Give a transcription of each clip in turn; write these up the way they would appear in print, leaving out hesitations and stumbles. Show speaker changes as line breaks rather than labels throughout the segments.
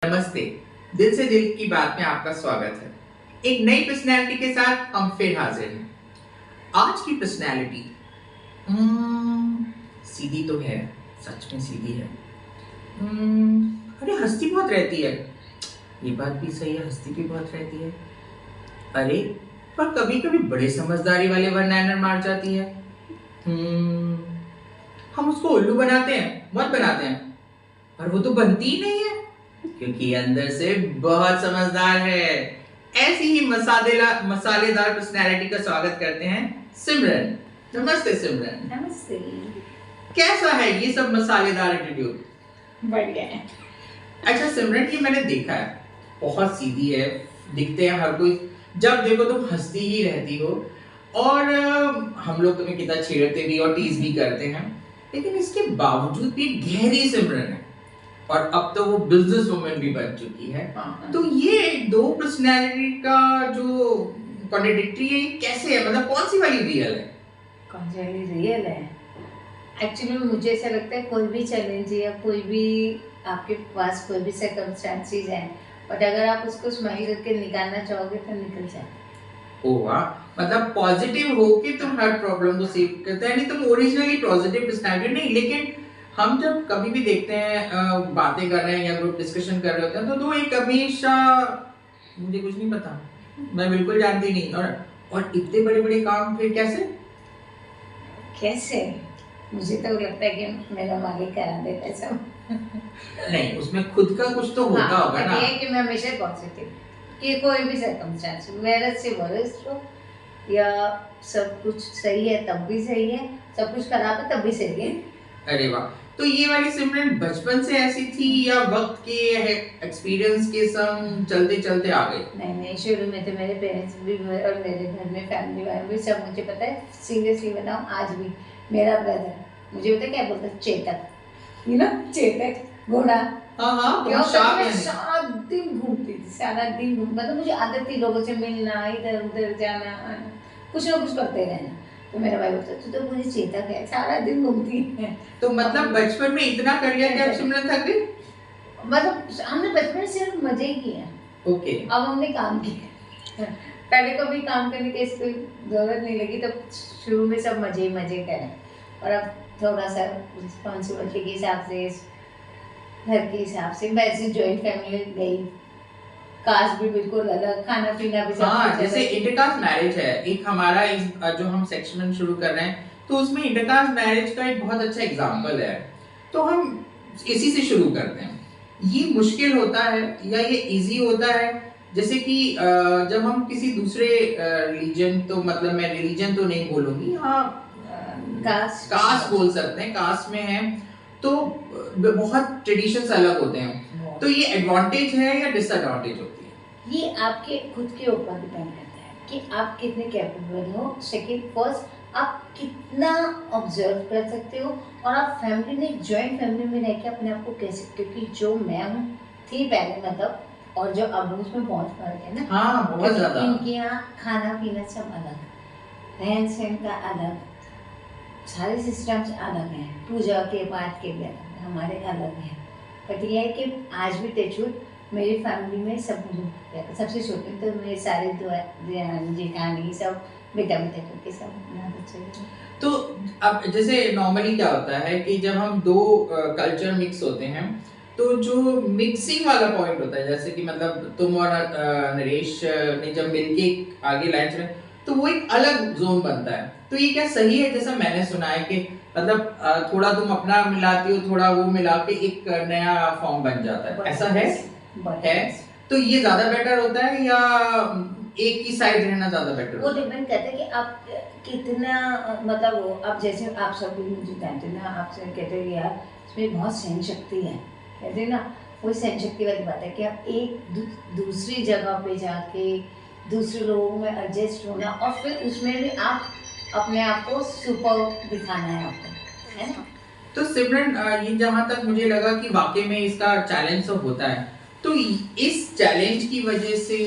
नमस्ते। दिल से दिल की बात में आपका स्वागत है। एक नई पर्सनैलिटी के साथ हम फिर हाजिर हैं। आज की पर्सनैलिटी सीधी तो है, सच में सीधी है। अरे हंसती बहुत रहती है। ये बात भी सही है, हंसती भी बहुत रहती है। अरे पर कभी कभी बड़े समझदारी वाले वन लाइनर मार जाती है। हम उसको उल्लू बनाते हैं, बहुत बनाते हैं, और वो तो बनती ही नहीं है क्योंकि अंदर से बहुत समझदार है। ऐसी ही मसालेदार पर्सनैलिटी का स्वागत करते हैं सिमरन। नमस्ते सिमरन।
नमस्ते।
कैसा है ये सब मसालेदार एटीट्यूड?
बढ़िया है।
अच्छा सिमरन, ये मैंने देखा है, बहुत सीधी है, दिखते हैं हर कोई, जब देखो तुम हंसती ही रहती हो, और हम लोग तुम्हें कितना छेड़ते भी और टीज भी करते हैं, लेकिन इसके बावजूद भी गहरी सिमरन है, और अब तो वो बिजनेस वुमन भी बन चुकी है। तो ये दो पर्सनैलिटी का जो कॉन्ट्रडिक्टरी है, ये कैसे है? मतलब कौन सी वाली रियल है?
कौन सी वाली रियल है? एक्चुअली मुझे ऐसा लगता है कोई भी चैलेंज या कोई भी आपके पास कोई भी सर्कमस्टेंसेस है, बट अगर आप उसको स्माइल करके निकालना चाहोगे तो निकल जाए।
ओह वाह, मतलब पॉजिटिव हो कि तुम हर प्रॉब्लम को सेव करते हैं। नहीं, तुम ओरिजिनली पॉजिटिव पर्सनैलिटी नहीं, लेकिन हम जब कभी भी देखते हैं बातें कर रहे हैं या ग्रुप डिस्कशन कर रहे होते हैं, तो दो एक हमेशा मुझे कुछ नहीं पता, मैं बिल्कुल जानती नहीं, और इतने बड़े बड़े काम फिर कैसे
कैसे? मुझे तो लगता है कि मेरा मालिक करा देता है सब।
नहीं, उसमें खुद का कुछ तो होता होगा ना।
ये कि मैं हमेशा पॉजिटिव कि कोई भी सर्कमस्टेंस मेरे से वरिष्ठ हो या सब कुछ सही है तब भी सही है, सब कुछ खराब है तब भी सही है।
अरे वाह, तो ये वाली सिमरन बचपन से ऐसी थी या वक्त के एक्सपीरियंस के संग चलते चलते आ गई?
नहीं, शुरू में तो मेरे पेरेंट्स भी और मेरे घर में फैमिली वाले भी सब, मुझे पता है, सीरियसली बताऊं, आज भी मेरा ब्रदर मुझे पता है क्या बोलता है, चेतक, यू नो, चेतक घोड़ा।
हाँ,
सारा दिन घूमती थी, सारा दिन मतलब मुझे आदत थी लोगों से मिलना, इधर उधर जाना, कुछ ना कुछ करते रहना। तो मेरा भाई बोलता तू तो पूरी चेतक है, सारा दिन घूमती है।
तो मतलब बचपन में इतना कर लिया कि अब सिमरन थक गई?
मतलब हमने बचपन में सिर्फ मजे ही किए।
ओके।
अब हमने काम किया, पहले कभी काम करने की इसकी जरूरत नहीं लगी, तब शुरू में सब मजे ही मजे करें, और अब थोड़ा सा रिस्पॉन्सिबिलिटी के हिसाब से, घर के हिसाब से, वैसे जॉइंट फैमिली गई, कास्ट भी बिल्कुल अलग, खाना पीना भी सब।
हाँ, जैसे इंटरकास्ट मैरिज है एक हमारा, इस जो हम सेक्शन शुरू कर रहे हैं, तो उसमें इंटरकास्ट मैरिज का एक बहुत अच्छा एग्जांपल है। तो हम इसी से शुरू करते हैं। ये मुश्किल होता है या ये इजी होता है? जैसे कि जब हम किसी दूसरे रिलीजन, तो मतलब मैं रिलीजन तो नहीं बोलूंगी, हाँ कास्ट बोल सकते हैं, कास्ट में है तो बहुत ट्रेडिशंस अलग होते हैं, तो ये एडवांटेज है या डिसएडवांटेज होती है?
ये आपके खुद के ऊपर डिपेंड करता है कि आप कितने कैपेबल हो। सेकंड, फर्स्ट आप कितना ऑब्जर्व कर सकते हो, और आप फैमिली में, जॉइंट फैमिली में रह के अपने आप को कैसे, क्योंकि जो मैं हूँ थी पहले, मतलब, और जो अब उसमें बहुत फर्क है ना।
हाँ, बहुत ज्यादा।
इनके यहाँ खाना पीना सब अलग, रहन सहन का अलग, सारे सिस्टम्स अलग हैं, पूजा के पाठ के भी अलग, हमारे अलग हैं। बट ये है कि आज भी टचवुड मेरी फैमिली में सब लोग, सबसे छोटे तो मेरे सारे जेठानी सब बेटा बेटा करके सब बहुत अच्छे।
तो अब जैसे नॉर्मली क्या होता है कि जब हम दो कल्चर मिक्स होते हैं, तो जो मिक्सिंग वाला पॉइंट होता है, जैसे कि मतलब तुम और नरेश ने जब मिलके आगे लाइन्स में, तो वो एक अलग जोन बनता है। तो ये क्या सही है? जैसा मैंने सुना है कि मतलब थोड़ा तुम अपना मिलाती हो, थोड़ा वो मिला के एक नया फॉर्म बन जाता है, ऐसा है? तो ये ज्यादा बेटर होता है या एक ही साइड रहना ज्यादा बेटर?
वो डिपेंड करता है कि आप कितना, मतलब वो आप जैसे आप सब मुझे जानते ना, आपसे कहते हैं यार इसमें बहुत सहन शक्ति है, कहते ना, वो सहन शक्ति वाली बात है कि आप एक दूसरी जगह पे जाके दूसरे लोगों में एडजस्ट होना, और फिर उसमें भी आप अपने आप को सुपर दिखाना है आपको, है ना।
तो सिमरन, ये जहाँ तक मुझे लगा कि वाकई में इसका चैलेंज तो होता है, तो इस चैलेंज की वजह से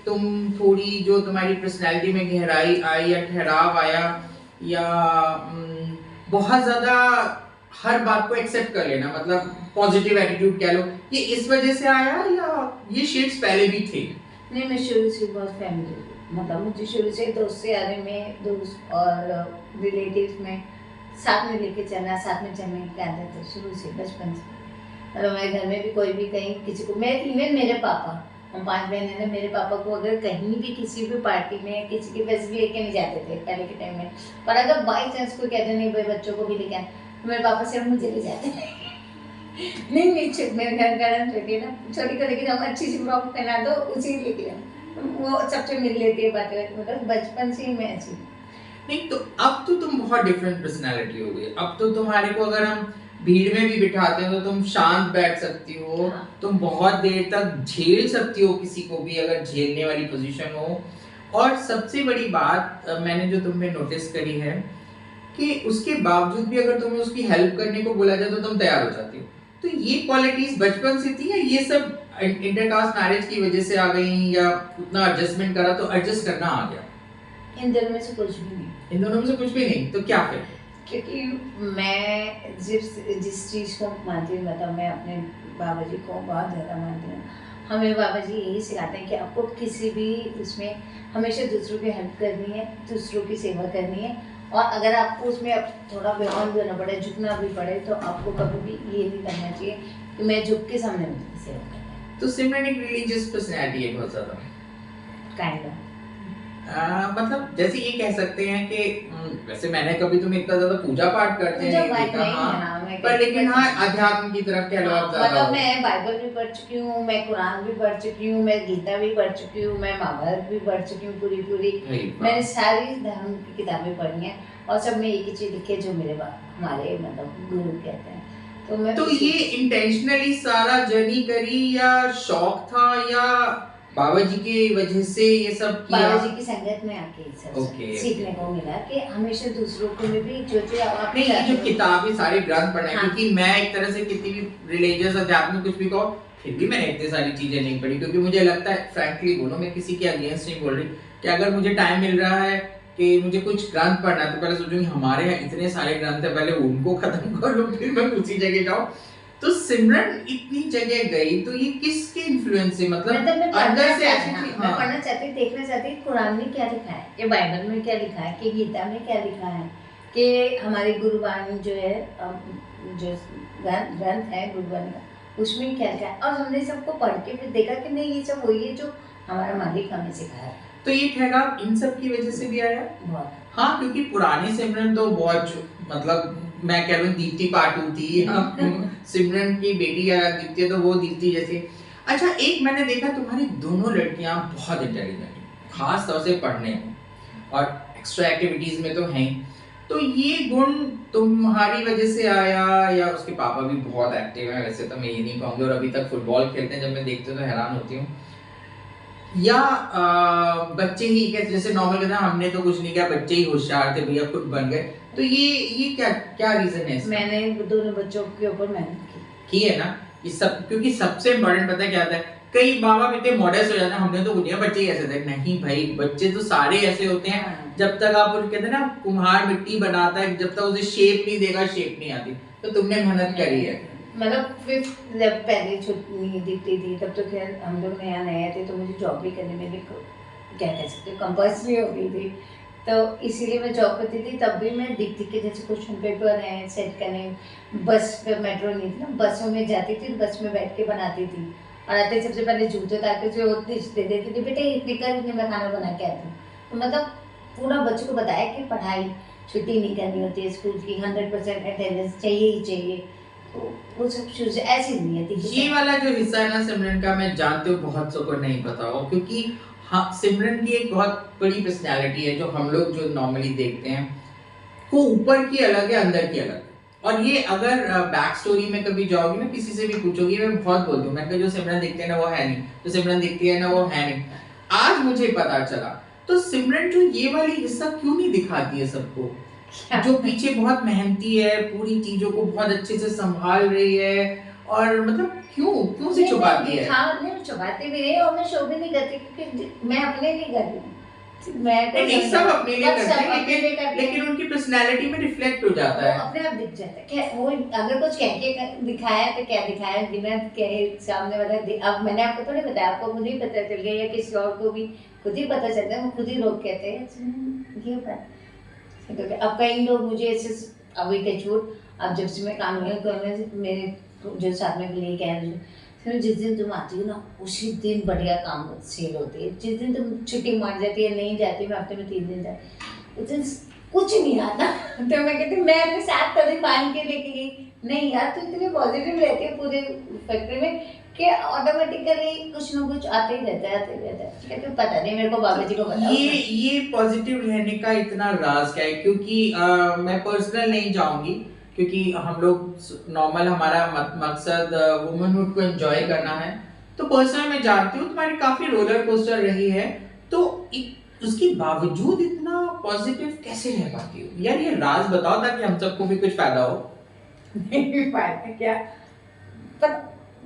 तुम थोड़ी, जो तुम्हारी पर्सनैलिटी में गहराई आई या ठहराव आया, या बहुत ज्यादा हर बात को एक्सेप्ट कर लेना, मतलब पॉजिटिव एटीट्यूड कह लो, ये इस वजह से आया या ये शेड्स पहले भी थे?
नहीं, मैं शुरू से बहुत फैमिली, मतलब मुझे शुरू से दोस्त से आने में, दोस्त और रिलेटिव्स में साथ में लेके चलना, साथ में चलने की आदत है शुरू से, बचपन से। मतलब हमारे घर में भी कोई भी कहीं किसी को, मैं इवन मेरे पापा, हम 5 बहन हैं, मेरे पापा को अगर कहीं भी किसी भी पार्टी में किसी के वैसे भी लेके नहीं जाते थे पहले के टाइम में, पर अगर बाई चांस कोई कहते नहीं भाई बच्चों को भी लेके आए, तो मेरे पापा सिर्फ मुझे ले जाते थे। नहीं नहीं, मेरे घर गार्डन रहती है ना, छोटी को लेके जाऊँ, अच्छी सी फ्रॉक पहना दो, उसी को लेके जाऊँ, वो सबसे मिल लेती है बातें, मतलब बचपन से ही मैं ऐसी।
नहीं तो अब तो तुम बहुत डिफरेंट पर्सनालिटी हो गई, अब तो तुम्हारे को अगर हम भीड़ में भी बिठाते हैं तो तुम शांत बैठ सकती हो,
हाँ।
तुम बहुत देर तक झेल सकती हो किसी को भी अगर झेलने वाली पोजीशन हो। और सबसे बड़ी बात मैंने जो तुम में नोटिस करी है कि उसके बावजूद भी अगर तुम्हें उसकी हेल्प करने को बोला जाए तो तुम तैयार हो जाती हो। तो ये क्वालिटीज बचपन से थी या ये सब इंटरकास्ट मैरिज की वजह से आ गई, या उतना एडजस्टमेंट करा तो एडजस्ट करना आ गया?
इन दोनों में से कुछ भी नहीं।
इन दोनों में से कुछ भी नहीं, तो क्या फिर?
क्योंकि मैं जिस चीज़ को मानती हूँ, मतलब मैं अपने बाबा जी को बहुत ज़्यादा मानती हूँ। हमें बाबा जी यही सिखाते हैं कि आपको किसी भी उसमें हमेशा दूसरों की हेल्प करनी है, दूसरों की सेवा करनी है, और अगर आपको उसमें अब थोड़ा बियॉन्ड होना पड़े, झुकना भी पड़े, तो आपको कभी भी ये नहीं करना चाहिए कि मैं झुक के सामने उनकी सेवा करना है।
तो सिमरन एक रिलीजियस पर्सनैलिटी है बहुत ज़्यादा,
काइंड ऑफ।
मतलब जैसे ये कह सकते हैं कि वैसे मैंने कभी तुम्हें इतना ज्यादा पूजा पाठ करते हैं नहीं देखा, हाँ, पर लेकिन हाँ अध्यात्म की तरफ कह लो आप ज्यादा
मतलब
हो।
मैं बाइबल भी पढ़ चुकी हूँ, मैं कुरान भी पढ़ चुकी हूँ, मैं गीता भी पढ़ चुकी हूँ, मैं महाभारत भी पढ़ चुकी हूँ पूरी। मैंने सारी धर्म की किताबें पढ़ी हैं, और सब में एक ही चीज लिखी है जो मेरे हमारे मतलब गुरु कहते हैं। तो मैं
तो ये इंटेंशनली सारा जर्नी करी या शौक था या बाबा जी की वजह से ये सब किया?
बाबा जी की संगत में आके सब सीखने को मिला कि हमेशा दूसरों को में भी जो आप
नहीं, ये जो किताबें सारे ग्रंथ पढ़े,
हाँ।
क्योंकि मैं एक तरह से कितनी भी रिलीजियस अध्यात्म कुछ भी कहो, फिर भी मैंने इतनी सारी चीजें नहीं पढ़ी, क्योंकि मुझे लगता है फ्रैंकली बोलो, मैं किसी के अगेंस्ट नहीं बोल रही, कि अगर मुझे टाइम मिल रहा है कि मुझे कुछ ग्रंथ पढ़ना है तो पहले सोचूंगी हमारे यहाँ इतने सारे ग्रंथ है, पहले उनको खत्म कर लो फिर मैं उसी जगह जाऊँ। तो सिमरन इतनी जगह गई तो ये किसके इन्फ्लुएंस से, मतलब अंदर से ऐसी थी?
मैं पढ़ना चाहती, देखना चाहती कुरान में क्या लिखा है, कि बाइबल में क्या लिखा है, कि गीता में क्या लिखा है, कि हमारी गुरुवाणी जो है, जो ग्रंथ है गुरुवाणी का, उसमें क्या लिखा है। और हमने सबको पढ़ के फिर देखा कि नहीं, ये सब वही है जो हमारा मालिक हमें सिखाया।
तो ये ठहराव इन सब की वजह से भी आया
बहुत।
हाँ, क्योंकि पुरानी सिमरन तो बहुत, मतलब मैं कह रहा हूँ दीप्ति पाटू थी, सिमरन की बेटी दीप्ति तो वो दीप्ति जैसे। अच्छा, एक मैंने देखा तुम्हारी दोनों लड़कियां बहुत इंटेलिजेंट, खास तौर से पढ़ने में और एक्स्ट्रा एक्टिविटीज में तो हैं। तो ये गुण तुम्हारी वजह से आया या उसके पापा भी बहुत एक्टिव हैं? वैसे तो मैं ये नहीं कहूँगी, और अभी तक फुटबॉल खेलते हैं, जब मैं देखती हूँ तो हैरान होती हूँ। या बच्चे ही कैसे, जैसे नॉर्मल कहते हैं हमने तो कुछ नहीं किया, बच्चे ही होशियार थे भैया खुद बन गए, तो ये क्या क्या रीजन है इसका?
मैंने दोनों बच्चों के ऊपर मेहनत
की है ना, ये सब, क्योंकि सबसे इम्पोर्टेंट पता है क्या होता है, कई माँ बाप इतने मॉडर्न हो जाते हैं, हमने तो कुछ नहीं, बच्चे ही ऐसे थे। नहीं भाई, बच्चे तो सारे ऐसे होते हैं, जब तक आप कहते हैं ना कुम्हार मिट्टी बनाता है, जब तक उसे शेप नहीं देगा शेप नहीं आती। तो तुमने मेहनत करी है,
मतलब फिफ्थ जब पहले छुट्टी दिखती थी तब तो खैर हम लोग नया नए थे, तो मुझे जॉब भी करने में क्या कह सकते कंपल्सरी हो गई थी, तो इसीलिए मैं जॉब करती थी। तब भी मैं दिखती के जैसे क्वेश्चन पेपर हैं सेट करने, बस पे मेट्रो नहीं थी ना, बसों में जाती थी, बस में बैठ के बनाती थी, और आते सबसे पहले जूते उतार के जो दे देती थी, बेटे इतनी कर, इतनी मैं खाना बना के आती हूँ। तो मतलब पूरा बच्चों को बताया कि पढ़ाई छुट्टी नहीं करनी होती है, स्कूल की 100% अटेंडेंस चाहिए ही चाहिए। तो वो सब चीज़ ऐसी नहीं है।
ये वाला जो हिस्सा है ना सिमरन का, मैं जानती हूँ बहुत सौ को नहीं पता हो, क्योंकि हाँ सिमरन की एक बहुत बड़ी पर्सनैलिटी है जो हम लोग जो नॉर्मली देखते हैं, वो ऊपर की अलग है अंदर की अलग है। और ये अगर बैक स्टोरी में कभी जाओगी ना, किसी से भी पूछोगी, मैं बहुत बोलती हूँ, मैं जो सिमरन दिखते हैं ना वो है नहीं, जो सिमरन दिखती है ना वो है नहीं। आज मुझे पता चला, तो सिमरन जो ये वाली हिस्सा क्यों नहीं दिखाती है सबको, जो पीछे बहुत मेहनती है, पूरी चीजों को बहुत अच्छे से संभाल रही है, और मतलब क्यों से छुपाती है?
हाँ, नहीं छुपाती भी नहीं, और मैं शो भी नहीं करती, क्योंकि मैं अपने लिए कर रही हूँ। मैं तो
नहीं सब अपने लिए
सब
करते हैं,
अपने लिए करते हैं।
लेकिन उनकी पर्सनैलिटी में रिफ्लेक्ट हो जाता
वो
है।
अपने आप दिख जाता है क्या वो, अगर कुछ कह के दिखाया तो क्या दिखाया बिना कहे सामने वाला अब मैंने आपको थोड़ी बताया, आपको मुझे ही पता चल गया या किसी और को भी खुद ही पता चलता है, वो खुद ही लोग कहते हैं ये बात। अब कई लोग मुझे ऐसे अभी के छूट, अब जब से मैं काम नहीं करने से मेरे जो साथ में लिए कह रहे फिर जिस दिन तुम आती हो ना उसी दिन बढ़िया काम सेल होती है, जिस दिन तुम छुट्टी मार जाती है नहीं जाती, मैं हफ्ते में 3 दिन जाती उस दिन कुछ नहीं आता। तो मैं कहती मैं अपने साथ कभी मान के लेके गई नहीं यार, तू इतनी पॉजिटिव रहती है पूरे फैक्ट्री में कि ऑटोमेटिकली कुछ ना कुछ आते ही रहता है, आते ही रहता है। कहते पता नहीं, मेरे को बाबा जी को पता
ये पॉजिटिव रहने का इतना राज क्या है, क्योंकि मैं पर्सनल नहीं जाऊंगी, क्योंकि हम लोग नॉर्मल हमारा मकसद वुमनहुड को एंजॉय करना है। तो पर्सनल मैं जानती हूँ तुम्हारी काफी रोलर कोस्टर रही है, तो उसके बावजूद इतना पॉजिटिव कैसे रह पाती हो यार? ये राज बताओ ताकि हम सबको भी कुछ फायदा हो।
नहीं फायदा क्या, पर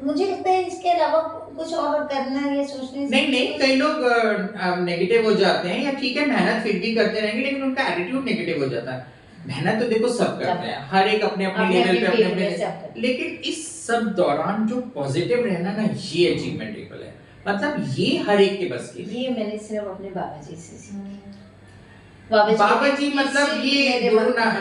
मुझे लगता है इसके अलावा कुछ और करना या सोचने
नहीं नहीं, कई लोग नेगेटिव हो जाते हैं, या ठीक है मेहनत फिर भी करते रहेंगे लेकिन उनका एटीट्यूड नेगेटिव हो जाता है। मेहनत तो देखो सब करते हैं, हर एक अपने अपने लेवल पे अपने, लेकिन इस सब दौरान जो पॉजिटिव रहना ना, ये अचीवमेंटेबल है। मतलब ये हर एक के बस की।
ये मैंने सिर्फ अपने बाबा जी से सीखी।
बाबा जी मतलब ये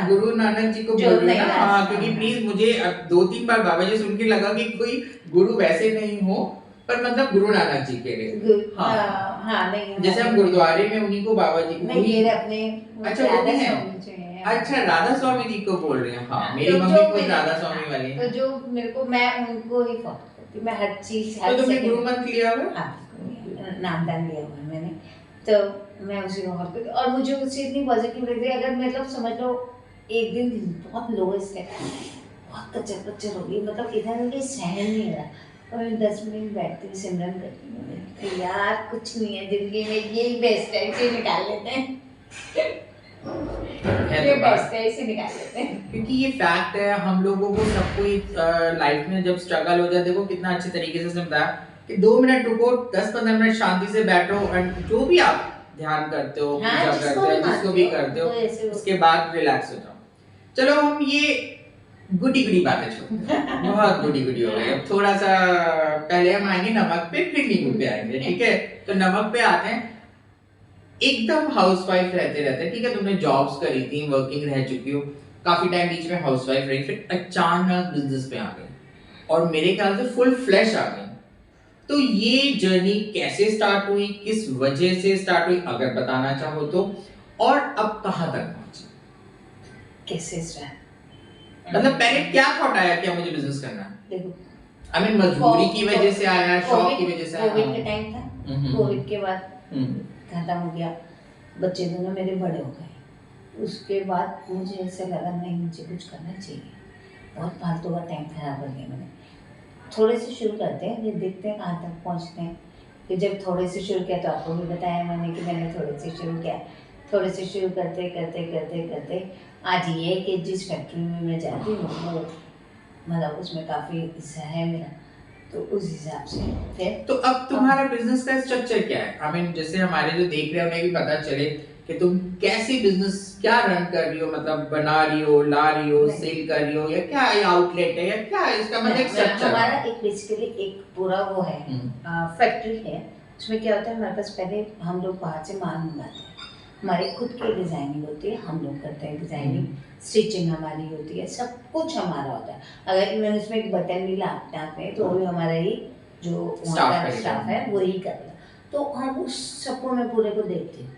गुरु नानक जी को बोल रहे हैं ना? हाँ, क्योंकि प्लीज मुझे अब 2-3 बार बाबा जी सुन के लगा कि कोई गुरु वैसे नहीं हो, पर मतलब गुरु नानक जी के लिए। हाँ
नहीं,
जैसे हम गुरुद्वारे में उन्हीं को बाबा जी को
नहीं, मेरे अपने
अच्छा वो भी हैं। अच्छा राधा स्वामी जी को बोल रहे हैं। हाँ मेरी मम्मी को राधा स्वामी वाली है।
तो जो मेरे को, मैं उनको ही फॉलो करती हूँ, मैं हर चीज
तो तुमने गुरु मंत्र लिया हुआ?
हाँ नामदान लिया हुआ है मैंने, तो मैं उसी को फॉलो करती हूँ और मुझे उससे इतनी पॉजिटिव लगती है। अगर मतलब समझ लो एक दिन बहुत लोएस्ट है, बहुत कच्चर कच्चर हो गई, मतलब इधर उनके सहन नहीं हो रहा और 10 मिनट बैठती हूँ सिमरन करती हूँ तो यार कुछ नहीं है जिंदगी में, यही बेस्ट है, इसे निकाल लेते हैं। ये बेस्ट है, इसे निकाल लेते हैं।
क्योंकि ये फैक्ट है, हम लोगों को सबको लाइफ में जब स्ट्रगल हो जाए, देखो कितना अच्छे तरीके से समझाया कि 2 मिनट रुको, 10-15 मिनट शांति से बैठो एंड जो भी आप ध्यान करते हो, पूजा करते हो, जिसको भी करते हो, उसके बाद रिलैक्स हो जाओ। चलो हम ये गुडी गुडी बातें छोड़ते हैं, बहुत गुडी गुडी हो गई। अब थोड़ा सा पहले हम आएंगे नमक पे, फिर नींबू पे आएंगे, ठीक है? तो नमक पे आते हैं। एकदम हाउसवाइफ रहते ठीक है, तुमने जॉब्स करी थी, वर्किंग रह चुकी हो, काफी टाइम बीच में हाउसवाइफ रही, फिर अचानक बिजनेस पे आ गई और मेरे ख्याल से फुल फ्लैश आ गई। तो ये जर्नी कैसे स्टार्ट हुई, किस वजह से स्टार्ट हुई, अगर बताना चाहो तो, और अब कहां तक पहुंची?
कैसे स्टार्ट
मतलब पहले क्या थॉट आया कि मुझे बिजनेस करना है?
देखो
आई मीन मजबूरी की वजह से आया, शौक की वजह से आया?
कोविड का टाइम था, कोविड के बाद खत्म हो गया, बच्चे दोनों मेरे बड़े हो गए। उसके बाद मुझे ऐसा लगा नहीं मुझे कुछ करना चाहिए, बहुत फालतू का टाइम खराब कर दिया मैंने। थोड़े से शुरू करते हैं, फिर देखते हैं कहाँ तक पहुँचते हैं। फिर जब थोड़े से शुरू किया तो आपको भी बताया मैंने कि मैंने थोड़े से शुरू किया, थोड़े से शुरू करते करते करते करते आज ये कि जिस फैक्ट्री में मैं जाती हूँ वो मतलब उसमें काफ़ी हिस्सा है मेरा, तो उस हिसाब से फिर।
तो अब तुम्हारा बिजनेस का स्ट्रक्चर क्या है? आई मीन जैसे हमारे जो देख रहे हैं उन्हें भी पता चले कि तुम कैसे बिजनेस क्या रन कर रही हो, मतलब बना रही हो, ला रही हो, सेल कर रही हो, या क्या ये आउटलेट है या क्या है इसका मतलब स्ट्रक्चर?
हमारा एक बेसिकली एक पूरा वो है फैक्ट्री है। उसमें क्या होता है, हमारे पास पहले हम लोग बाहर से माल मंगाते हैं, हमारे खुद की डिज़ाइनिंग होती है, हम लोग करते हैं डिज़ाइनिंग, स्टिचिंग हमारी होती है, सब कुछ हमारा होता है। अगर इवन उसमें एक बटन भी लापटॉप में तो वो भी हमारा ही जो स्टाफ है वो ही करेगा। तो हम उस सबको मैं पूरे को देखती हूँ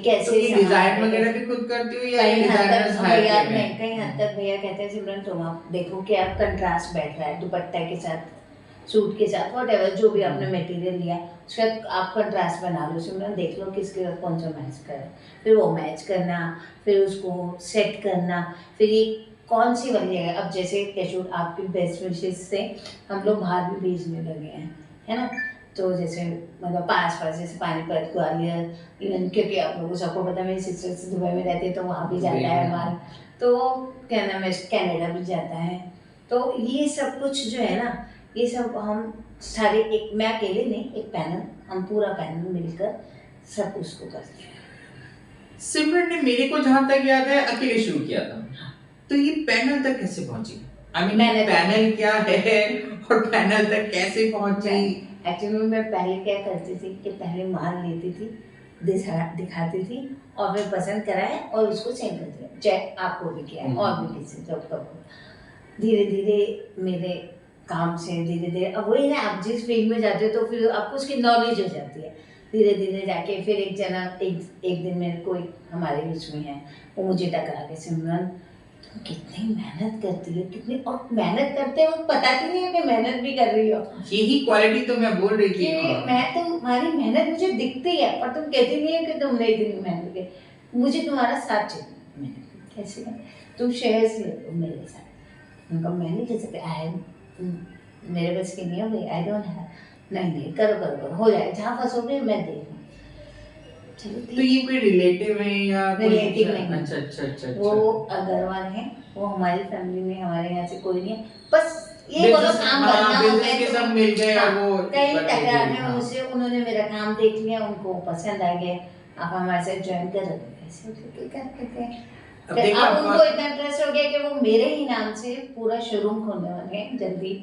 कैसे
डिजाइन वगैरह भी खुद करती हूँ या डिजाइनर्स हायर किए हैं?
कहीं हद तक भैया कहते हैं सिमरन तुम आप देखो कि आप कंट्रास्ट बैठ रहा है दुपट्टा के साथ, सूट के साथ, व्हाटएवर जो भी आपने मटेरियल लिया उसके साथ आप कंट्रास्ट बना लो सिमरन, देख लो किसके साथ कौन सा मैच करे, फिर वो मैच करना, फिर उसको सेट करना, फिर ये कौन सी वाली जगह। अब जैसे कैशूट आपकी बेस्ट विशेष से हम लोग बाहर भी भेजने लगे हैं, है ना? तो जैसे मतलब पास जैसे पानीपत, ग्वालियर, इवन क्योंकि आप लोगों को सबको पता है मेरी सिस्टर दुबई में रहती है तो वहाँ भी जाता है माल, तो क्या नाम है कनाडा भी जाता है। तो ये सब कुछ जो है ना, ये सब हम सारे एक, मैं अकेले नहीं, एक पैनल, हम पूरा पैनल मिलकर सब उसको करते हैं।
सिमरन ने मेरे को जहां तक याद है अकेले शुरू किया था, तो ये पैनल तक कैसे पहुंची? आई मीन पैनल क्या है और पैनल तक कैसे पहुंची?
एक्चुअली मैं पहले क्या करती थी कि पहले माल लेती थी, दिखाती थी और फिर पसंद कराए और उसको सेंड कर दिया, चाहे आपको भी किया है और भी किसी जब तक। धीरे धीरे मेरे काम से धीरे धीरे, अब वही ना, आप जिस फील्ड में जाते हो तो फिर आपको उसकी नॉलेज हो जाती है। धीरे धीरे जाके फिर एक दिन मेरे कोई हमारे बीच में है, वो मुझे टकरा के, सिमरन तुम कितनी मेहनत करती हो, कितनी, और मेहनत करते वक्त पता भी नहीं है कि मेहनत भी कर रही हो।
यही क्वालिटी तो मैं बोल रही थी,
मैं तुम्हारी मेहनत मुझे दिखती है पर तुम कहती नहीं है कि तुमने इतनी मेहनत की, मुझे तुम्हारा साथ चाहिए। मैंने कैसे, तुम शेयर ले लो मेरे साथ। उनका मैं नहीं ले सकती, मेरे बस की नहीं है भाई, आई डोंट हैव, नहीं करो करो करो, हो जाए, जहाँ फंसोगे मैं देखूँ।
तो ये कोई रिलेटिव है या
रिलेटिव नहीं?
अच्छा अच्छा अच्छा,
वो अग्रवाल है, वो हमारी फैमिली में, हमारे यहाँ से कोई नहीं है, बस ये बोलो काम करना हो गया
के सब मिल गए और वो
कहीं टकरार में मुझसे, उन्होंने मेरा काम देख लिया, उनको पसंद आ गया, आप हमारे साथ ज्वाइन कर रहे, ऐसे करते हैं। अब उनको इतना इंटरेस्ट हो गया कि वो मेरे ही नाम से पूरा शोरूम खोलने वाले हैं जल्दी,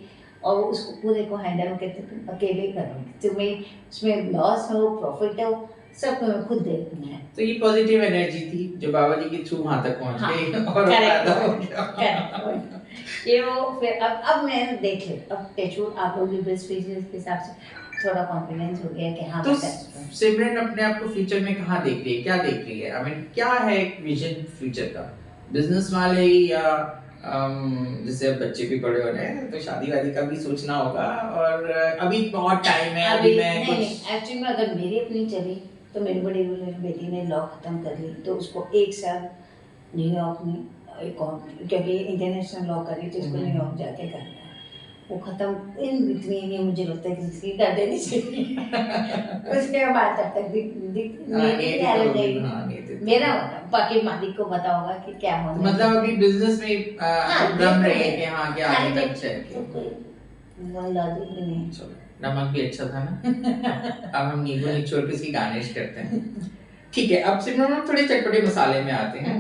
और उसको पूरे को हैंडल करते तुम अकेले करोगे, तुम्हें उसमें लॉस हो प्रॉफिट हो सब तुम्हें खुद देखना है।
तो ये पॉजिटिव एनर्जी थी जो बाबा जी के थ्रू वहां तक पहुंच गई और फायदा हो गया।
ये वो फिर अब मैं देख ले, अब टेचूर आप लोग भी बेस्ट फीचर्स के हिसाब से थोड़ा कॉन्फिडेंस हो गया कि हाँ।
तो सिमरन अपने आप को फ्यूचर में कहाँ देख रही है, क्या देख रही है? आई मीन क्या है विजन फ्यूचर का? बिजनेस वाले या जैसे अब बच्चे भी बड़े हो रहे हैं तो शादी वादी का भी सोचना होगा, और अभी बहुत टाइम है अभी मैं
नहीं, एक्चुअली में अगर मेरी अपनी चली तो मेरी बड़ी बेटी ने लॉ खत्म कर ली, तो उसको एक साल न्यूयॉर्क में क्योंकि इंटरनेशनल लॉ करी तो उसको न्यूयॉर्क जाके करना है, वो खत्म इन बिटवीन, ये मुझे लगता है कि किसी कर देनी चाहिए उसके बाद तब तक मेरा बाकी मालिक को पता होगा कि क्या होना,
मतलब अभी बिजनेस में रम रहे हैं कि हाँ क्या आगे तक चाहिए।
लॉजिक भी नहीं।
नमक भी अच्छा था ना। अब हम नींबू निचोड़ के इसकी गार्निश करते हैं। ठीक है, अब सिमरन हम थोड़े चटपटे मसाले में आते हैं।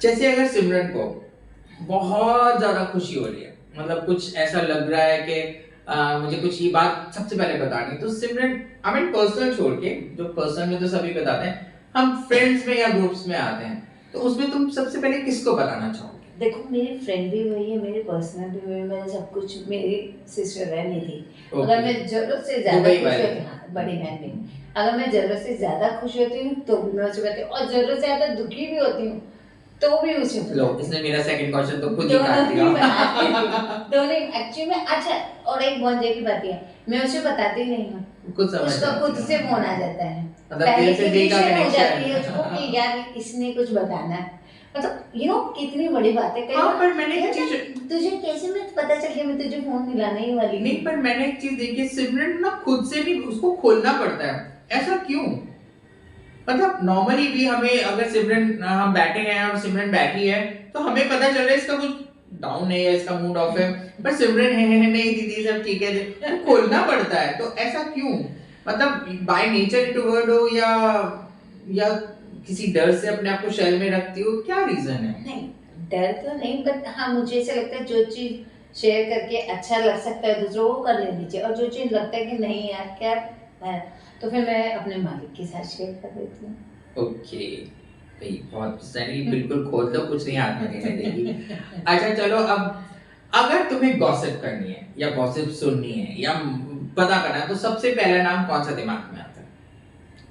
जैसे अगर सिमरन को बहुत ज्यादा खुशी हो रही है, मतलब कुछ ऐसा लग रहा है कि मुझे कुछ ये बात सबसे पहले बतानी, तो सिमरन आई मीन पर्सनल छोड़ के, जो पर्सनल में तो सभी बताते हैं, हम फ्रेंड्स में या ग्रुप्स में आते हैं, तो उसमें तुम सबसे पहले किसको बताना चाहोगे?
देखो मेरी फ्रेंड भी वही है, मेरी पर्सनल भी वही है, मेरा सब कुछ, मेरी सिस्टर है निधि। अगर मैं जरूरत से ज्यादा खुश होती हूँ, बड़ी बहन भी, अगर मैं जरूरत से ज्यादा खुश होती हूँ तो मैं उसे बताती हूँ, और जरूरत से ज्यादा दुखी भी होती हूँ तो भी उसे। लो,
इसने मेरा सेकंड क्वेश्चन तो खुद ही काट दिया।
दोनों एक्चुअली में। अच्छा, और एक बहुत जगह की बात है, मैं उसे बताती नहीं हूँ, उसका खुद से फोन आ जाता है, पहले से टेंशन हो जाती है उसको कि यार इसने कुछ बताना है, मतलब यू नो कितनी बड़ी बात है।
हाँ, पर मैंने एक चीज,
तुझे कैसे मैं पता चल गया मैं तुझे फोन मिलाने ही वाली
नहीं, पर मैंने एक चीज देखी, सिमरन ना खुद से भी उसको खोलना पड़ता है, ऐसा क्यों? मतलब नॉर्मली भी हमें, अगर सिमरन, हम बैठे हैं और सिमरन बैठी है तो हमें पता चल रहा है इसका कुछ डाउन है या इसका मूड ऑफ है, पर सिमरन है नहीं दीदी सब ठीक है, तो खोलना पड़ता है, तो ऐसा क्यों? मतलब बाय नेचर इंट्रोवर्ट हो या किसी डर से अपने आप को शेल में रखती हो, क्या रीजन है?
नहीं, डर तो नहीं, बट हाँ मुझे ऐसा लगता है जो चीज शेयर करके अच्छा लग सकता है दूसरों को कर लेनी चाहिए, और जो चीज लगता है कि नहीं यार क्या है, तो फिर मैं अपने मालिक के साथ शेयर कर देती हूँ।
ओके, बहुत सही, बिल्कुल खोल दो, कुछ नहीं हाथ में नहीं देगी। अच्छा चलो, अब अगर तुम्हें गॉसिप करनी है या गॉसिप सुननी है या पता करना है, तो सबसे पहला नाम कौन सा दिमाग में आता है?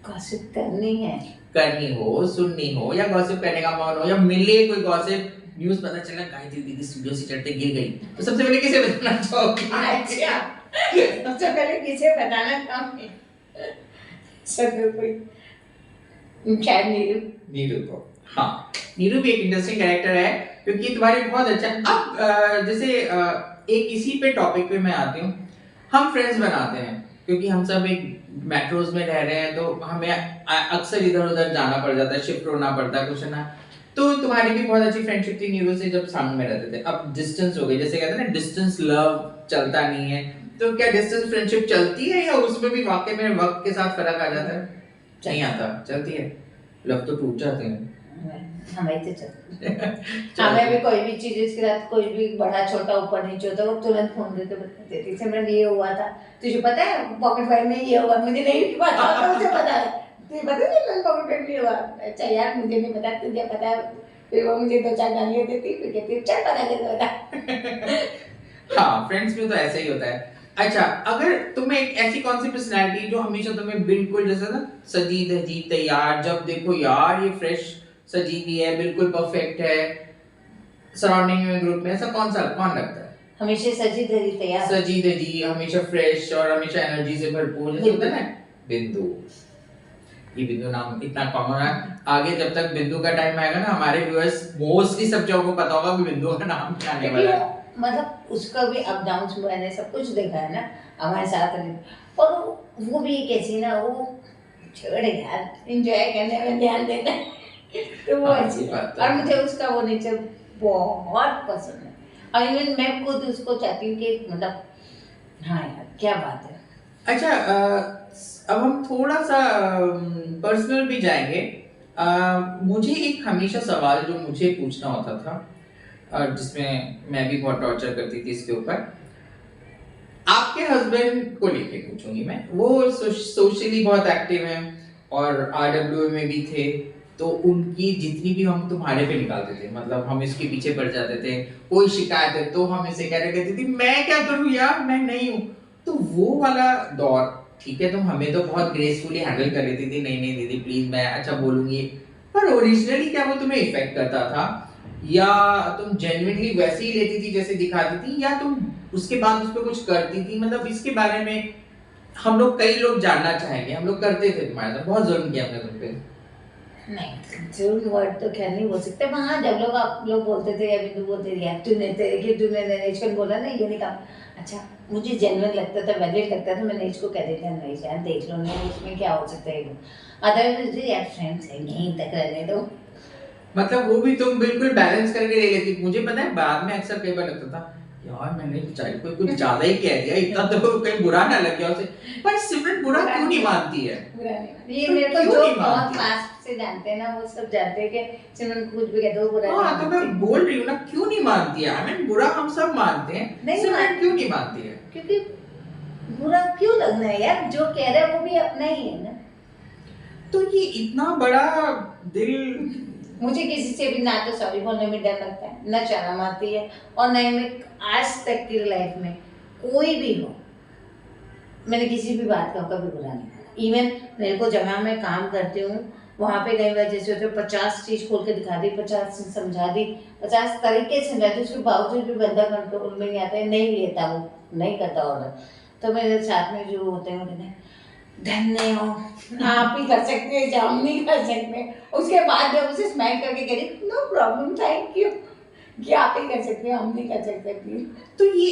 गॉसिप करनी है,
करनी हो, सुननी हो, या गॉसिप करने का मन हो, या मिले कोई गॉसिप, न्यूज़ पता चला गायत्री दीदी स्टूडियो से चढ़ते गिर गई, तो सबसे पहले किसे बताना चाहोगे?
अच्छा, सबसे पहले किसे बताना चाहोगे? सब कोई शायद
नीरू को। हाँ, नीरू भी एक इंटरेस्टिंग कैरेक्टर है क्योंकि तुम्हारे बहुत अच्छा। अब जैसे एक इसी पे टॉपिक पे मैं आती हूँ, हम फ्रेंड्स बनाते हैं क्योंकि हम सब एक मेट्रोज में रह रहे हैं, तो हमें अक्सर इधर उधर जाना पड़ जाता है, शिफ्ट होना पड़ता है, कुछ ना। तो तुम्हारी भी बहुत अच्छी फ्रेंडशिप थी नीरू से जब सामने में रहते थे, अब डिस्टेंस हो गई, जैसे कहते हैं ना डिस्टेंस लव चलता नहीं है, तो क्या डिस्टेंस फ्रेंडशिप चलती है या उसमें भी वाकई में वक्त के साथ फर्क आ जाता है? नहीं आता, चलती है, लव तो टूट जाते हैं।
हमें तो चलती हमें भी कोई भी चीज इसके साथ कोई भी बड़ा छोटा ऊपर नीचे होता वो तुरंत फोन करके बताते थे सिमरन ये हुआ था, तुझे पता है पॉकेट फाइल में ये हुआ, मुझे नहीं पता तो मुझे पता है, तुझे पता है पॉकेट फाइल में हुआ, अच्छा यार मुझे नहीं पता, तुझे पता है, फिर वो मुझे 2-4 गालियां देती, फिर कहती चल पता कर बता।
हाँ, फ्रेंड्स में तो ऐसा ही होता है। अच्छा, अगर तुम्हें एक ऐसी कौन सी पर्सनैलिटी जो हमेशा तुम्हें बिल्कुल जैसे ना सजी धजी तैयार, जब देखो यार ये फ्रेश सजी हुई है, बिल्कुल परफेक्ट है, सराउंडिंग में ग्रुप में, ऐसा कौन लगता है?
हमेशा सजी धजी तैयार,
सजी धजी, हमेशा फ्रेश और हमेशा एनर्जी से भरपूर, जैसे होता है ना बिंदु। ये बिंदु नाम इतना कॉमन है, आगे जब तक बिंदु का टाइम आएगा ना, हमारे व्यूअर्स मोस्टली सब जगहों को पता होगा कि बिंदु का नाम क्या आने वाला है।
मतलब उसका भी अप डाउन्स मैंने सब कुछ देखा है ना हमारे साथ, और वो भी एक ऐसी ना, वो छोड़ यार एंजॉय करने में ध्यान देना है तो वो अच्छी बात है। और मुझे उसका वो नेचर बहुत पसंद है, और इवन मैं खुद उसको चाहती हूँ कि मतलब हाँ यार क्या बात है।
अच्छा, अब हम थोड़ा सा पर्सनल भी जाएंगे। मुझे एक हमेशा सवाल जो मुझे पूछना होता था, जिसमें मैं भी बहुत टॉर्चर करती थी इसके ऊपर, आपके हस्बैंड को लेके पूछूंगी मैं। वो सोशली बहुत एक्टिव हैं और आरडब्ल्यू में भी थे, तो उनकी जितनी भी हम तुम्हारे पे निकालते थे, मतलब हम इसके पीछे पड़ जाते थे, कोई शिकायत है तो हम इसे कह कहती थी मैं क्या करूं यार, मैं नहीं हूं। तो वो वाला दौर ठीक है, तुम हमें तो बहुत ग्रेसफुली हैंडल कर लेती थी, नहीं नहीं दीदी प्लीज मैं अच्छा बोलूंगी, पर ओरिजिनली क्या वो तुम्हें इफेक्ट करता था, या तुम जेन्युइनली वैसे ही लेती थी जैसे दिखाती थी, या तुम उसके बाद उस पर कुछ करती थी? मतलब इसके बारे में हम लोग, कई लोग जानना चाहेंगे। हम लोग करते थे तुम्हारे साथ, बहुत जुल्म किया हमने तुम पे।
नहीं जुल्म वर्ड तो खैर नहीं बोल सकते, पर हाँ जब लोग आप लोग बोलते थे, अभी तो बोलते थे यार तूने नेचर बोला ना ये नहीं काम, अच्छा मुझे जेन्युइन लगता था, वैलिड लगता था, मैं नेच को कह देती नहीं यार देख लो ना इसमें क्या हो सकता है, अदरवाइज यार फ्रेंड्स है यहीं तक रहने दो।
मतलब वो भी तुम बिल्कुल बैलेंस करके ले लेती। मुझे पता है बाद में अक्सर कई बार लगता था यार मैंने बेचारी को कुछ ज्यादा ही कह दिया, इतना तो कहीं बुरा ना लग गया उसे, पर सिमरन बुरा क्यों नहीं मानती है?
बुरा नहीं, ये मेरे को जो बहुत पास से जानते हैं ना वो सब जानते हैं कि सिमरन कुछ भी कह दो बुरा नहीं मानती।
तो मैं बोल रही हूँ ना, क्यों नहीं मानती है? आई मीन बुरा हम सब मानते हैं, सिमरन क्यों नहीं मानती है?
क्योंकि बुरा क्यों लगना है यार, जो कह रहा है वो भी अपना ही है ना।
तो ये इतना बड़ा दिल,
मुझे किसी से भी ना तो सॉरी बोलने में डर लगता है, ना शर्म आती है, और ना ही मैं आज तक की लाइफ में कोई भी हो मैंने किसी भी बात का कभी बुरा नहीं कहा। इवन मेरे को जहाँ मैं काम करती हूँ वहाँ पे कई बार जैसे होते 50 चीज़ खोल के दिखा दी, 50 समझा दी, 50 तरीके से समझा दी, उसके बावजूद भी बंदा कंट्रोल में नहीं आता है, नहीं लेता, वो नहीं करता ऑर्डर। तो मेरे साथ में जो होते हैं वो कहते हैं धन्य हो आप ही कर सकते हैं, हम नहीं कर सकते। उसके बाद जब उसे स्माइल करके कह रही नो प्रॉब्लम थैंक यू, कि आप ही कर सकते हैं हम नहीं कर सकते प्लीज।
तो ये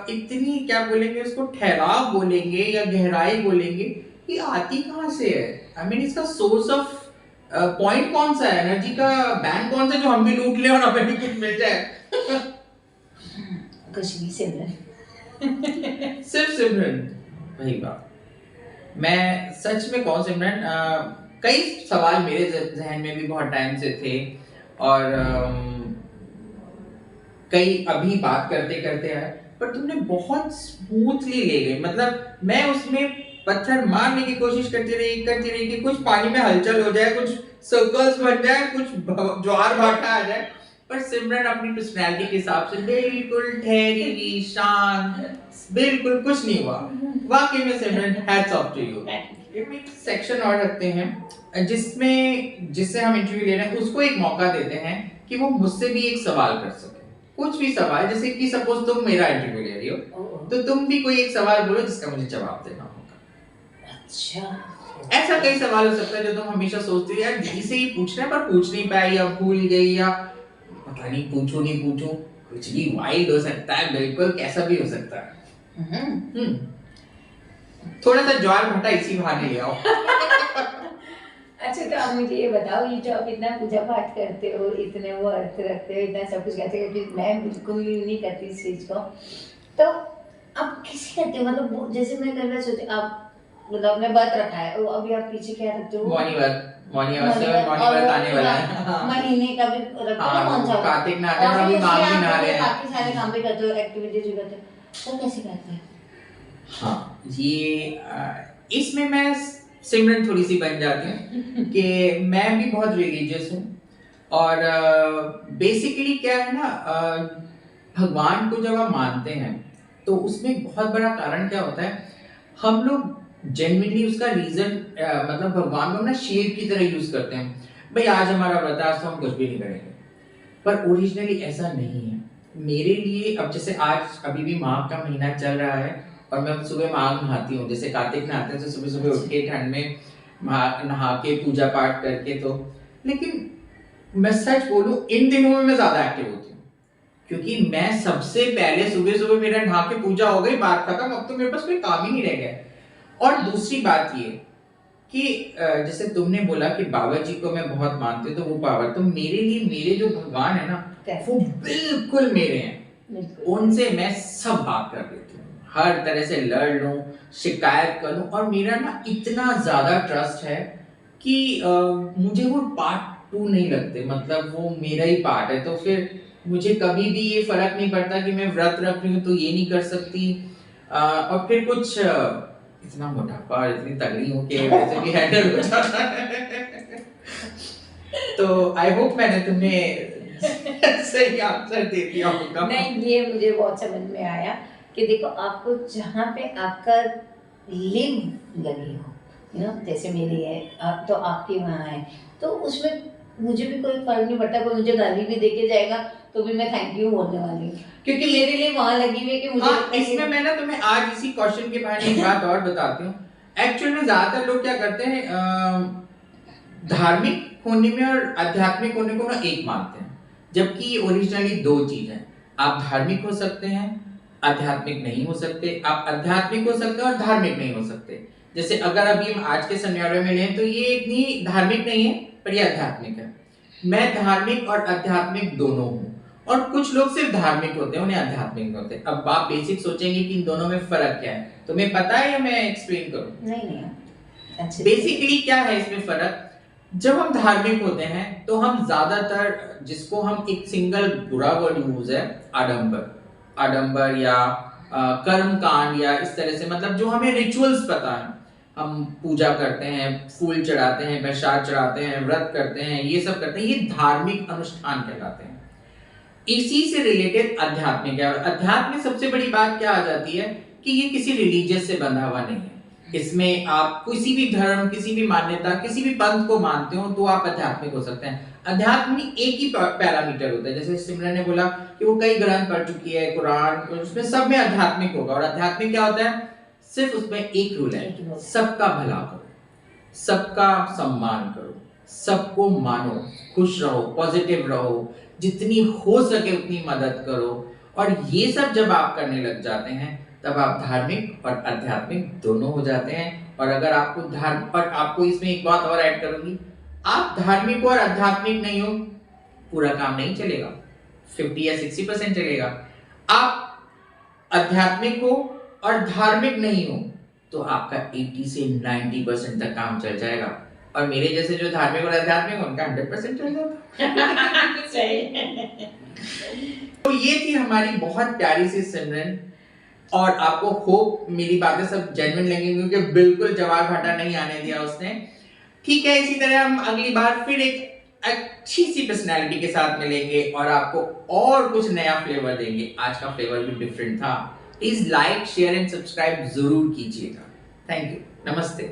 इतनी क्या बोलेंगे उसको, ठहराव बोलेंगे या गहराई बोलेंगे, ये आती कहाँ से है? आई मीन इसका सोर्स ऑफ पॉइंट कौन सा है, एनर्जी का बैंक कौन सा जो हम भी लूट ले और हमें भी कुछ मिल जाए?
कुछ नहीं सिमरन
सिर्फ सिमरन, वही बात। मैं सच में कहूँ सिमरन, कई सवाल मेरे जहन में भी बहुत टाइम से थे, और कई अभी बात करते करते आए, पर तुमने बहुत स्मूथली ले गई। मतलब मैं उसमें पत्थर मारने की कोशिश करती रही कि कुछ पानी में हलचल हो जाए, कुछ सर्कल्स बन जाए, कुछ ज्वार भाटा आ जाए, पर सिमरन अपनी पर्सनैलिटी के हिसाब से बिल्कुल ठहरी हुई, शांत, बिल्कुल कुछ नहीं हुआ। वाकई में सिमरन, हैट्स ऑफ टू यू। एक सेक्शन और रखते हैं जिससे हम इंटरव्यू ले रहे हैं उसको एक मौका देते हैं कि वो मुझसे भी एक सवाल कर सके, कुछ भी सवाल। जैसे कि सपोज तुम मेरा इंटरव्यू ले रही हो, तो तुम भी कोई एक सवाल बोलो जिसका मुझे जवाब देना होगा।
अच्छा,
ऐसा कई सवाल हो सकता है जो तुम हमेशा सोचती हो यार दीदी से ही पूछना है, पर पूछ नहीं पाई, या भूल गई, या पता नहीं पूछूं नहीं पूछूं, कुछ भी वाइल्ड हो सकता है, बिल्कुल कैसा भी हो सकता है। थोड़ा सा ज्वार भाटा इसी बहाने ले आओ।
अच्छा तो आप मुझे ये बताओ, ये जो आप इतना पूजा पाठ करते हो, इतने वो अर्थ रखते हो, इतना सब कुछ करते हो, क्योंकि मैं बिल्कुल नहीं करती इस चीज़ को, तो आप कैसे करते हो? मतलब जैसे मैं कई बार सोचती, आप मतलब आपने व्रत रखा है, वो अभी आप पीछे क्या रखते हो?
मौनी व्रत आने वाला है।
महीने का भी रखते हो? कौन सा?
कार्तिक नहाते हैं, अभी माघ भी नहा रहे हैं।
बाकी सारे काम भी करते हो, एक्टिविटीज भी करते हो, तो कैसे करते हैं?
हाँ, ये इसमें मैं सिमरन थोड़ी सी बन जाती हूँ कि मैं भी बहुत रिलीजियस हूँ और बेसिकली क्या है ना, भगवान को जब आप मानते हैं तो उसमें एक बहुत बड़ा कारण क्या होता है, हम लोग जेन्युइनली उसका रीजन मतलब भगवान को ना शील्ड की तरह यूज करते हैं। भाई आज हमारा व्रत है, आज तो हम कुछ भी नहीं करेंगे, पर ओरिजिनली ऐसा नहीं है। मेरे लिए अब जैसे आज अभी भी माघ का महीना चल रहा है और मैं सुबह माघ नहाती हूँ, जैसे कार्तिक नहाते हैं तो सुबह सुबह उठ के ठंड में नहा के पूजा पाठ करके, तो लेकिन मैं सच बोलूं इन दिनों में मैं ज्यादा एक्टिव होती हूँ, क्योंकि मैं सबसे पहले सुबह सुबह मेरा नहा के पूजा हो गई, बात खत्म, अब तो मेरे पास कोई काम ही नहीं रह गया। और दूसरी बात ये कि जैसे तुमने बोला कि बाबा जी को मैं बहुत मानती हूँ, तो वो पावर तो मेरे लिए मेरे जो भगवान है ना वो बिल्कुल मेरे हैं, उनसे मैं सब बात कर लेती हूँ, हर तरह से लड़ लूं, शिकायत करूं, और मेरा ना इतना ज्यादा ट्रस्ट है कि मुझे वो पार्ट 2 नहीं लगते, मतलब वो मेरा ही पार्ट है। तो फिर मुझे कभी भी ये फर्क नहीं पड़ता कि मैं व्रत रख रही हूँ तो ये नहीं कर सकती, और फिर कुछ इतना मोटापा और इतनी तगड़ी हूँ कि वैसे भी हैंडल हो जाता है। तो आई होप मैंने तुम्हें सही आंसर दे दिया होगा।
नहीं, ये मुझे बहुत समझ में आया कि देखो आपको जहाँ पे आपका लिव लगी हो, यू नो, जैसे मेरी है तो आपकी वहाँ है, तो उसमें मुझे भी कोई फर्क नहीं पड़ता, कोई मुझे गाली भी देके जाएगा तो भी मैं थैंक यू बोलने वाली हूँ, क्योंकि मेरे लिए वहाँ लगी हुई है कि मुझे।
हाँ, इसमें मैं ना तुम्हें आज इसी क्वेश्चन के बारे में एक बात और बताती हूँ। एक्चुअल में ज्यादातर लोग क्या करते हैं, धार्मिक होने में और आध्यात्मिक होने को ना एक मानते हैं, जबकि ओरिजिनली 2 चीज है। आप धार्मिक हो सकते हैं, आध्यात्मिक नहीं हो सकते, आप आध्यात्मिक हो सकते हैं और धार्मिक नहीं हो सकते। जैसे अगर अभी हम आज के सिनेरियो में लें तो ये इतनी धार्मिक नहीं है पर ये आध्यात्मिक है। मैं धार्मिक और आध्यात्मिक दोनों हूँ, और कुछ लोग सिर्फ धार्मिक होते हैं, उन्हें आध्यात्मिक होते हैं। अब आप बेसिक सोचेंगे कि इन दोनों में फर्क क्या है, तुम्हें पता है या मैं एक्सप्लेन करूं?
नहीं,
बेसिकली क्या है इसमें फर्क, जब हम धार्मिक होते हैं तो हम ज्यादातर, जिसको हम एक सिंगल बुरा वर्ड यूज है, आडंबर या कर्म कांड या इस तरह से, मतलब जो हमें रिचुअल्स पता है, हम पूजा करते हैं, फूल चढ़ाते हैं, प्रसाद चढ़ाते हैं, व्रत करते हैं, ये सब करते हैं, ये धार्मिक अनुष्ठान कहलाते हैं। इसी से रिलेटेड आध्यात्मिक है, और अध्यात्म में सबसे बड़ी बात क्या आ जाती है कि ये किसी रिलीजियस से बंधा हुआ नहीं है। इसमें आप किसी भी धर्म, किसी भी मान्यता, किसी भी पंथ को मानते हो तो आप आध्यात्मिक हो सकते हैं। अध्यात्म में एक ही पैरामीटर होता है, जैसे सिमरन ने बोला कि वो कई ग्रंथ पढ़ चुकी है, कुरान, उसमें सब में आध्यात्मिक होगा। और आध्यात्मिक क्या होता है, सिर्फ उसमें एक रूल है, सबका भला करो, सबका सम्मान करो, सबको मानो, खुश रहो, पॉजिटिव रहो, जितनी हो सके उतनी मदद करो। और ये सब जब आप करने लग जाते हैं तब आप धार्मिक और आध्यात्मिक दोनों हो जाते हैं। और अगर आपको और आपको इसमें एक बात और ऐड करूंगी, आप धार्मिक और आध्यात्मिक नहीं हो, पूरा काम नहीं चलेगा, 50 या 60% चलेगा। आप आध्यात्मिक हो और धार्मिक नहीं हो तो आपका 80 से 90% तक काम चल जाएगा, और मेरे जैसे जो धार्मिक और आध्यात्मिक उनका 100% चल जाएगा।
सही।
तो ये थी हमारी बहुत प्यारी सी सिमरन, और आपको होप मेरी बातें सब जेन्युइन लगेंगी, क्योंकि बिल्कुल जवाब घाटा नहीं आने दिया उसने। ठीक है, इसी तरह हम अगली बार फिर एक अच्छी सी पर्सनैलिटी के साथ मिलेंगे और आपको और कुछ नया फ्लेवर देंगे। आज का फ्लेवर भी डिफरेंट था। Please like, share and subscribe जरूर कीजिएगा। थैंक यू, नमस्ते।